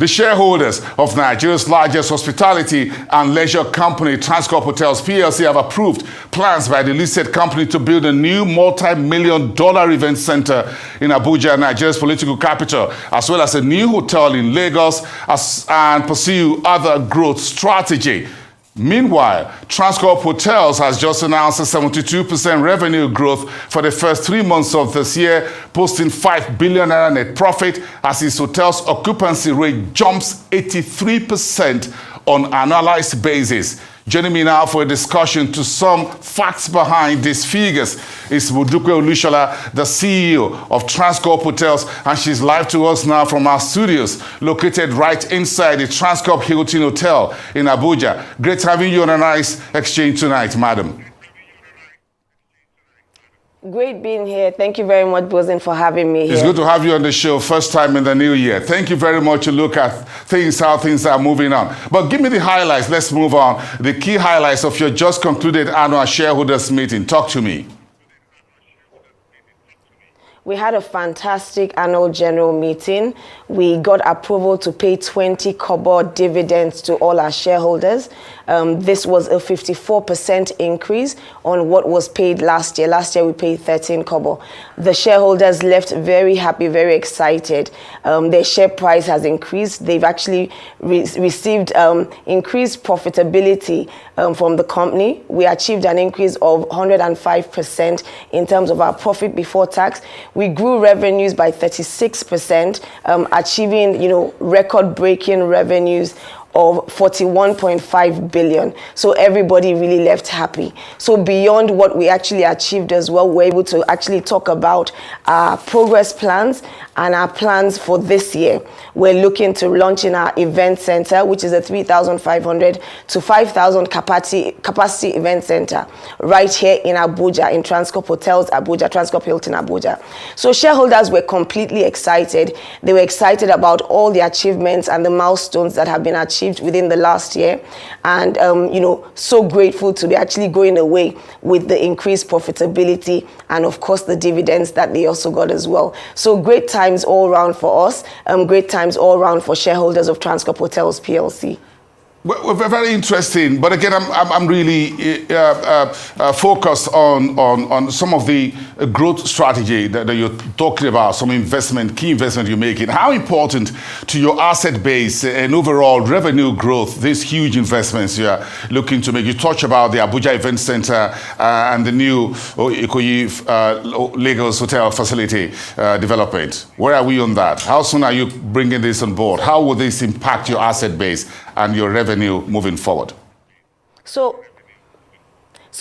The shareholders of Nigeria's largest hospitality and leisure company, Transcorp Hotels PLC, have approved plans by the listed company to build a new multi-million-dollar event center in Abuja, Nigeria's political capital, as well as a new hotel in Lagos, and pursue other growth strategy. Meanwhile, Transcorp Hotels has just announced a 72% revenue growth for the first 3 months of this year, posting 5 billion naira net profit as its hotel's occupancy rate jumps 83% on an annualized basis. Joining me now for a discussion to some facts behind these figures is Dupe Olusola, the CEO of Transcorp Hotels, and she's live to us now from our studios, located right inside the Transcorp Hilton Hotel in Abuja. Great having you on a nice exchange tonight, madam. Great being here. Thank you very much, Bosin, for having me here. It's good to have you on the show, first time in the new year. Thank you very much to look at things, how things are moving on. But give me the highlights. Let's move on. The key highlights of your just concluded annual shareholders meeting. Talk to me. We had a fantastic annual general meeting. We got approval to pay 20 kobo dividends to all our shareholders. This was a 54% increase on what was paid last year. Last year, we paid 13 kobo. The shareholders left very happy, very excited. Their share price has increased. They've actually received increased profitability from the company. We achieved an increase of 105% in terms of our profit before tax. We grew revenues by 36%, achieving, record-breaking revenues of 41.5 billion. So everybody really left happy. So beyond what we actually achieved as well, we're able to actually talk about our progress plans and our plans for this year. We're looking to launch in our event center, which is a 3,500 to 5,000 capacity event center right here in Abuja, in Transcorp Hotels Abuja, Transcorp Hilton Abuja. So shareholders were completely excited. They were excited about all the achievements and the milestones that have been achieved within the last year, and so grateful to be actually going away with the increased profitability and of course the dividends that they also got as well. So great times all around for us, great times all around for shareholders of Transcorp Hotels PLC. Well, very interesting, but again, I'm really focused on some of the growth strategy that you're talking about, some key investment you're making. How important to your asset base and overall revenue growth, these huge investments you're looking to make? You touch about the Abuja Event Center and the new Ikoyi Lagos Hotel facility development. Where are we on that? How soon are you bringing this on board? How will this impact your asset base and your revenue moving forward? So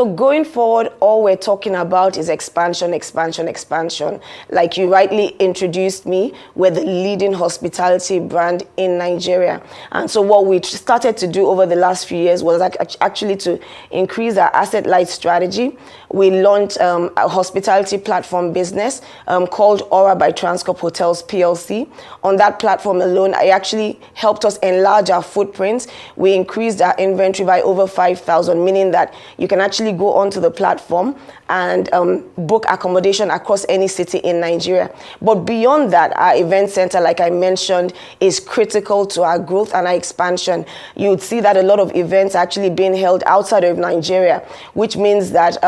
going forward, all we're talking about is expansion, expansion, expansion. Like you rightly introduced me, we're the leading hospitality brand in Nigeria. And so what we started to do over the last few years was actually to increase our asset-light strategy. We launched a hospitality platform business called Aura by Transcorp Hotels PLC. On that platform alone, it actually helped us enlarge our footprint. We increased our inventory by over 5,000, meaning that you can actually go onto the platform and book accommodation across any city in Nigeria. But beyond that, our event center, like I mentioned, is critical to our growth and our expansion. You would see that a lot of events are actually being held outside of Nigeria, which means that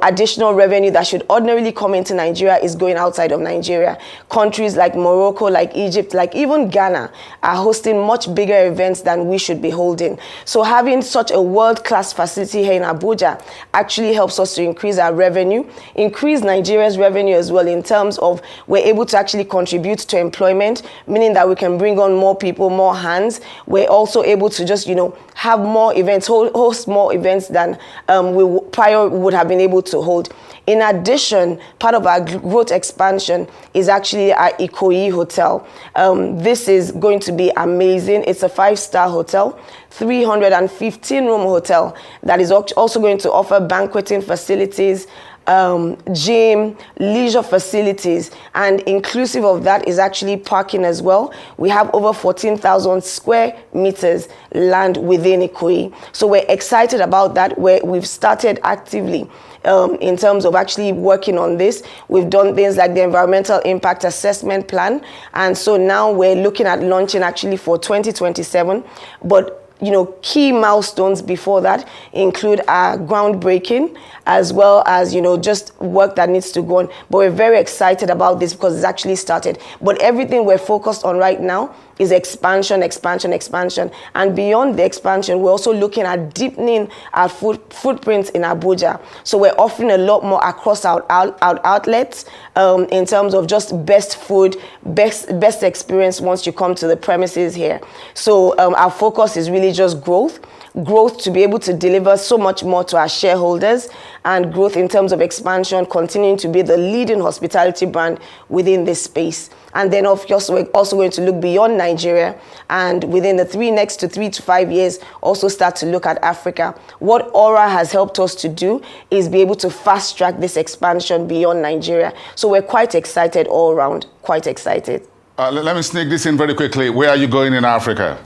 additional revenue that should ordinarily come into Nigeria is going outside of Nigeria. Countries like Morocco, like Egypt, like even Ghana are hosting much bigger events than we should be holding. So having such a world-class facility here in Abuja actually helps us to increase our revenue, increase Nigeria's revenue as well, in terms of we're able to actually contribute to employment, meaning that we can bring on more people, more hands. We're also able to just, have more events, host more events than we prior would have been able to hold. In addition, part of our growth expansion is actually our Ikoyi Hotel. This is going to be amazing. It's a 5-star hotel, 315-room hotel that is also going to offer banqueting facilities, gym, leisure facilities, and inclusive of that is actually parking as well. We have over 14,000 square meters land within Ikoyi. So we're excited about that, where we've started actively in terms of actually working on this. We've done things like the environmental impact assessment plan, and so now we're looking at launching actually for 2027. But key milestones before that include our groundbreaking, as well as, just work that needs to go on. But we're very excited about this because it's actually started. But everything we're focused on right now is expansion, expansion, expansion. And beyond the expansion, we're also looking at deepening our footprints in Abuja. So we're offering a lot more across our outlets in terms of just best food, best experience once you come to the premises here. So our focus is really just growth to be able to deliver so much more to our shareholders, and growth in terms of expansion, continuing to be the leading hospitality brand within this space. And then, of course, we're also going to look beyond Nigeria, and within the next 3 to 5 years, also start to look at Africa. What Aura has helped us to do is be able to fast track this expansion beyond Nigeria. So we're quite excited all around, quite excited. Let me sneak this in very quickly. Where are you going in Africa?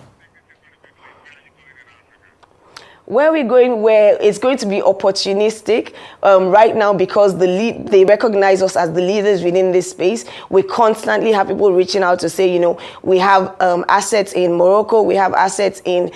Where we're going, where it's going to be opportunistic right now, because they recognize us as the leaders within this space. We constantly have people reaching out to say, we have assets in Morocco, we have assets in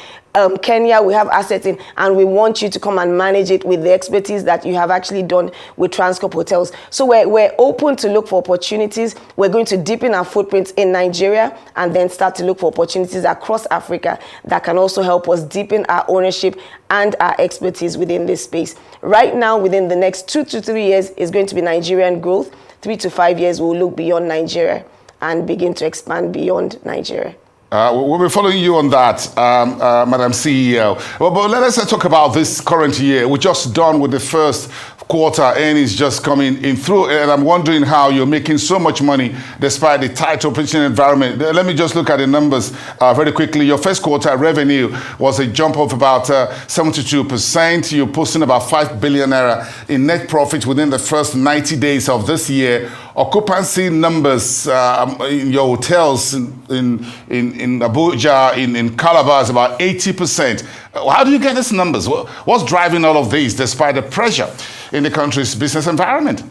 Kenya, we have assets in, and we want you to come and manage it with the expertise that you have actually done with Transcorp Hotels. So we're open to look for opportunities. We're going to deepen our footprints in Nigeria and then start to look for opportunities across Africa that can also help us deepen our ownership and our expertise within this space. Right now, within the next 2 to 3 years, is going to be Nigerian growth. 3 to 5 years, we'll look beyond Nigeria and begin to expand beyond Nigeria. We'll be following you on that, Madam CEO. But let us talk about this current year. We're just done with the first quarter, earnings just coming in through, and I'm wondering how you're making so much money despite the tight operating environment. Let me just look at the numbers very quickly. Your first quarter revenue was a jump of about 72%. You're posting about 5 billion naira in net profit within the first 90 days of this year. Occupancy numbers in your hotels in Abuja, in Calabar is about 80%. How do you get these numbers? What's driving all of these despite the pressure in the country's business environment?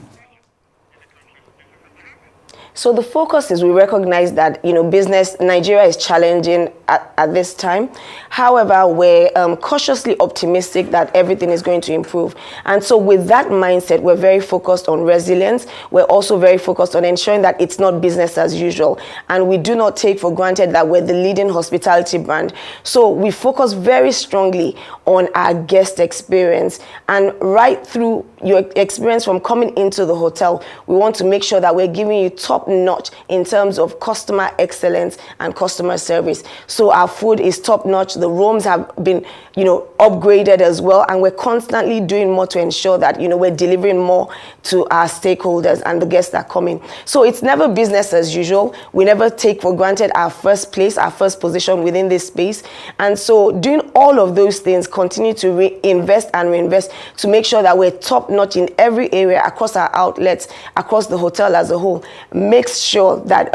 So the focus is, we recognize that, Nigeria is challenging at this time. However, we're cautiously optimistic that everything is going to improve. And so with that mindset, we're very focused on resilience. We're also very focused on ensuring that it's not business as usual. And we do not take for granted that we're the leading hospitality brand. So we focus very strongly on our guest experience. And right through your experience from coming into the hotel, we want to make sure that we're giving you top-notch in terms of customer excellence and customer service. So our food is top-notch. The rooms have been, upgraded as well, and we're constantly doing more to ensure that, we're delivering more to our stakeholders and the guests that come in. So it's never business as usual. We never take for granted our first place, our first position within this space. And so doing all of those things, continue to reinvest and reinvest to make sure that we're top-notch in every area across our outlets, across the hotel as a whole, makes sure that,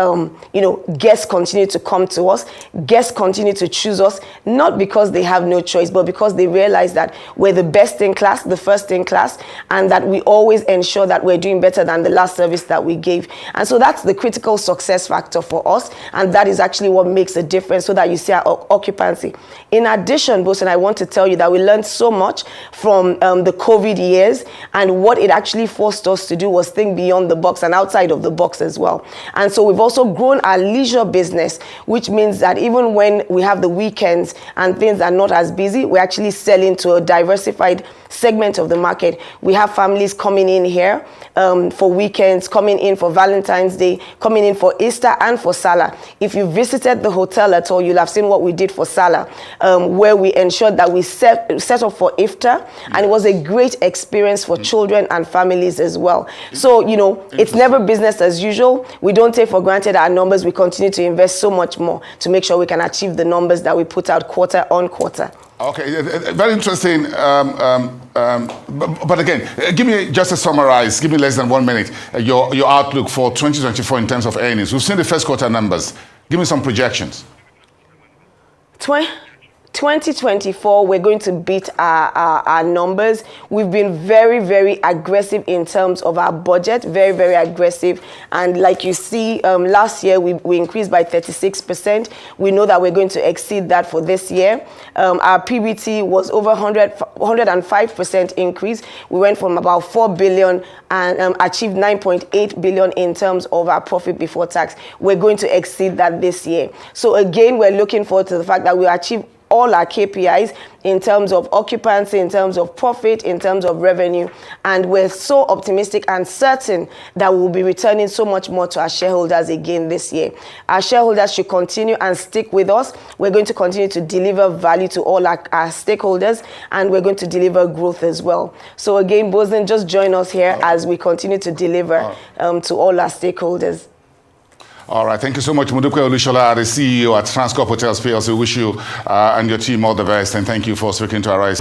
guests continue to come to us, guests continue to choose us, not because they have no choice, but because they realize that we're the best in class, the first in class, and that we always ensure that we're doing better than the last service that we gave. And so that's the critical success factor for us, and that is actually what makes a difference, so that you see our occupancy. In addition, Bosun, I want to tell you that we learned so much from the COVID years, and what it actually forced us to do was think beyond the box and outside of the box as well. And so we've also grown our leisure business, which means that even when we have the weekends and things are not as busy, we're actually selling to a diversified segment of the market. We have families coming in here for weekends, coming in for Valentine's Day, coming in for Easter and for Salah. If you visited the hotel at all, you'll have seen what we did for Salah, where we ensured that we set up for Iftar, and it was a great experience for children and families as well. So, it's never business as usual. We don't take for granted our numbers. We continue to invest so much more to make sure we can achieve the numbers that we put out quarter on quarter. Okay, very interesting. But again, give me just to summarize. Give me less than 1 minute. Your outlook for 2024 in terms of earnings. We've seen the first quarter numbers. Give me some projections. 2024, we're going to beat our numbers. We've been very, very aggressive in terms of our budget, very, very aggressive. And like you see, last year we increased by 36%. We know that we're going to exceed that for this year. Our PBT was over 105% increase. We went from about 4 billion and achieved 9.8 billion in terms of our profit before tax. We're going to exceed that this year. So again, we're looking forward to the fact that we achieve all our KPIs in terms of occupancy, in terms of profit, in terms of revenue. And we're so optimistic and certain that we'll be returning so much more to our shareholders again this year. Our shareholders should continue and stick with us. We're going to continue to deliver value to all our stakeholders, and we're going to deliver growth as well. So again, Bosun, just join us here as we continue to deliver to all our stakeholders. All right, thank you so much, Dupe Olusola, the CEO at Transcorp Hotels PLC. We wish you and your team all the best, and thank you for speaking to our eyes.